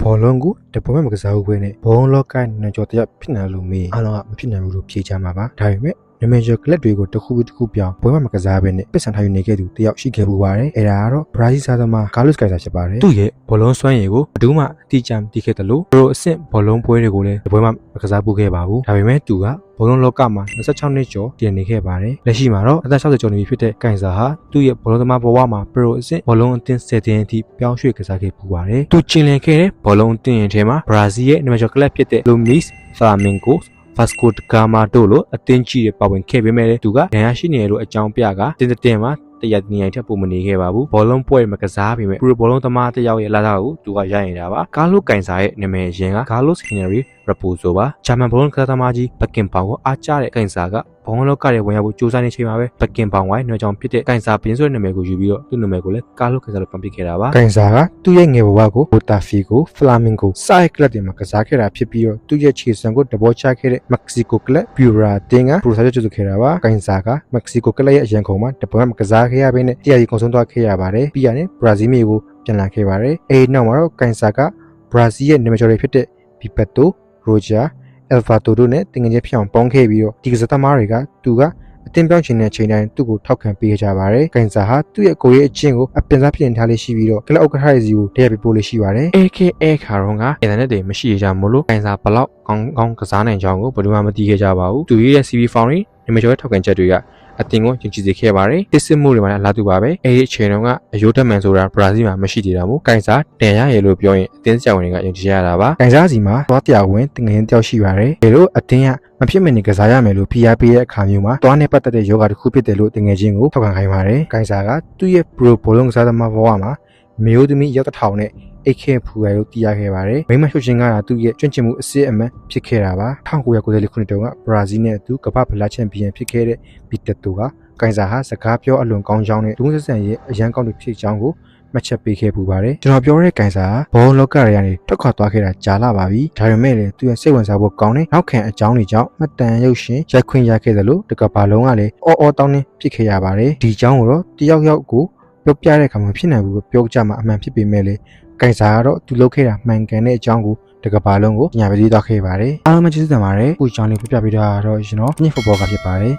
ဘောလုံးကိုတပွဲမှာကစားဖို့ပဲနဲ့ဘောလုံးလောကနဲ့ကြော်တရဖြစ်နေလို့မေးအားလုံးကမဖြစ်နိုင်ဘူးလို့ဖြေချမှာပါဒါပေမဲ့နာမည်ကျော်ကလပ်တွေကိုတစ်ခုပြီးတစ်ခုပြောင်းပွဲမှာကစားပဲနဲ့ပစ်ဆန်ထားယူနေခဲ့သူတယောက်ရှိခဲ့ပူပါတယ်အဲ့ဒါကတော့ဘရာဇီးစားသမားကာလုစ်ကိုင်ဆာဖြစ်ပါတယ်သူ့ရဲ့ဘောလုံးစွမ်းရည်ကိုဘယ်သူမှအတိအကျမသိခဲ့တယ်လို့ပရိုအဆင့်ဘောလုံးပွဲတွေကိုလည်းဒီပွဲမှာမကစားပူခဲ့ပါဘူးဒါပေမဲ့သူကဘောလုံးလောကမှာ26နှစ်ကျော်တည်နေခဲ့ပါတယ်လက်ရှိမှာတော့အသက်60ကျော်နေပြီဖြစ်တဲ့ကိုင်ဆာဟာသူ့ရဲ့ဘောလုံးသမားဘဝမှာပရိုအဆင့်ဘောလုံးအသင်း10တင်းအထိပြောင်းရွှေ့ကစားခဲ့ပူပါတယ်သူကျင်လည်ခဲ့တဲ့ဘောလုံးအသင်းရဲ့ထဲမှာဘရာဇီးရဲ့နာမည်ကျော်ကလပ်ဖြစ်တဲ့ Lumis Flamingos Vasco da Gama တို့လိုအသင်းကြီးတွေပါဝင်ခဲ့ပေမဲ့သူကဒဏ်ရာရှိနေတယ်လို့အကြောင်းပြကတင်းမှာတရားနေရာထက်ပုံမနေခဲ့ပါဘူးဘောလုံးပွဲမှာကစားပေမဲ့ပရိုဘောလုံးသမားတစ်ယောက်ရဲ့လာတာကိုသူကရရင်တာပါကာလိုကိုင်ဆာရဲ့နာမည်ရင်ကကာလိုဟင်နရီရပူဆိုပါဂျာမန်ဘောလုံးကစားသမားကြီးဘကင်ပေါင်ကိုအားကျတဲ့ကိုင်ဆာကဘောလုံးလောကရဲ့ဝင်ရောက်ဖို့ကြိုးစားနေချိန်မှာပဲဘကင်ပေါင်ဝိုင်းနယ်ကြောင်ဖြစ်တဲ့ကိုင်ဆာပင်းဆိုတဲ့နာမည်ကိုယူပြီးတော့သူ့နာမည်ကိုလည်းကာလိုကိုင်ဆာလို့ပြန်ပြခဲ့တာပါကိုင်ဆာကသူ့ရဲ့ငယ်ဘဝကိုဘိုတာဖီကိုဖလာမင်ဂိုစိုက်ကလပ်တွေမှာကစားခဲ့တာဖြစ်ပြီးတော့သူ့ရဲ့ခြေစံကိုတဘောချခဲ့တဲ့မက္ကဆီကိုကလပ်ဘျူရာတင်ကပရိုဆာကျကျခဲ့တာပါကိုင်ဆာကမက္ကဆီကိုကလပ်ရဲ့အရန်ကုန်မှာတပွဲမှာကစားခဲ့ရပြီးနဲ့တရားကြီးကုန်ဆုံးသွားခဲ့ရပါတယ်ပြီးရတယ်ဘရာဇီးမြေကိုပြန်လာခဲ့ပါတယ်အဲဒီနောက်မှာတော့ကိုင်ဆာကဘရာဇီးရဲ့နာမည်ကျော်တွေဖြစ်တဲ့ဘီပက်တိုရိုဂျာအယ်ဖာတိုတို့နဲ့တင်ငယ်ချင်းဖြစ်အောင်ပေါင်းခဲ့ပြီးတော့ဒီကစားသမားတွေကသူကအတင်းပြောင်းချင်တဲ့ချိန်တိုင်းသူ့ကိုထောက်ခံပေးကြပါတယ်။ကိုင်ဆာဟာသူ့ရဲ့ကိုယ်ရဲ့အချင်းကိုအပင်စားပြင်ထားလေးရှိပြီးတော့ကလပ်ဥက္ကဋ္ဌရဲ့စီကိုတရားပြပို့လေးရှိပါတယ်။ AKA ခါတော့ကအင်တာနက်တွေမရှိကြမို့လို့ကိုင်ဆာဘလောက်ကောင်းကစားနိုင်ကြောင်းကိုဘယ်သူမှမသိခဲ့ကြပါဘူး။သူရဲ့ CV Found နာမည်ကျော်တဲ့ထောက်ခံချက်တွေကအတင်ကိုယဉ်ကျေးစေခဲ့ပါတယ်။တစ်စစ်မှုတွေမှာလာတူပါပဲ။အဲဒီအချိန်တုန်းကအယိုးတက်မန်ဆိုတာဘရာဇီးမှာမရှိသေးတာမို့ကိုင်ဆာတန်ရရလို့ပြောရင်အတင်းစရာဝင်တွေကယဉ်ကျေးရတာပါ။ကိုင်ဆာစီမှာသွားတရားဝင်တင်ငယ်တယောက်ရှိပါတယ်။ဒါလို့အတင်းကမဖြစ်မနေကစားရမယ်လို့ဖိအားပေးတဲ့အခါမျိုးမှာသွားနဲ့ပတ်သက်တဲ့ယောဂတစ်ခုဖြစ်တယ်လို့တင်ငယ်ချင်းကိုထောက်ခံခိုင်းပါတယ်။ကိုင်ဆာကသူ့ရဲ့ပရိုဘောလုံးကစားသမားဘဝမှာမျိုးသမီးရောက်တစ်ထောင်နဲ့အိတ်ခဲဖူရလို့တီးရခဲ့ပါတယ်။မိမရှုချင်းကသူ့ရဲ့ကျွန့်ကျင်မှုအစစ်အမှန်ဖြစ်ခဲ့တာပါ။1994ခုနှစ်တုန်းကဘရာဇီးနဲ့သူကမ္ဘာဖလားချန်ပီယံဖြစ်ခဲ့တဲ့ဘီတက်တိုကကိုင်ဆာဟာစကားပြောအလွန်ကောင်းကြောင်းနဲ့ဒုစဆန်ရဲ့အရန်ကောင်းတဲ့ဖြစ်ကြောင်းကိုမှတ်ချက်ပေးခဲ့ပူပါတယ်ကျွန်တော်ပြောတဲ့ကိုင်ဆာဘောလောကတွေကနေထွက်ခွာသွားခဲ့တာကြာလာပါပြီဒါပေမဲ့လည်းသူရဲ့စိတ်ဝင်စားဖို့ကောင်းတဲ့နောက်ခံအကြောင်းတွေကြောင့်မှတ်တမ်းရုပ်ရှင်ရိုက်ခွင့်ရခဲ့တယ်လို့တကဘာလုံးကလည်းအော်တောင်းနေဖြစ်ခဲ့ရပါတယ်ဒီအကြောင်းကိုတော့တယောက်ယောက်ကိုပြောပြတဲ့အခါမှာဖြစ်နိုင်ဘူးပြောကြမှာအမှန်ဖြစ်ပေမဲ့လည်းကိုင်ဆာကတော့သူလုပ်ခဲ့တာမှန်ကန်တဲ့အကြောင်းကိုတကဘာလုံးကိုညာပေးသွားခဲ့ပါတယ်အားလုံးပဲကျေးဇူးတင်ပါတယ်အခုအကြောင်းလေးပြပြပေးတာတော့ကျွန်တော်ညစ်ဖုတ်ဘောကဖြစ်ပါတယ်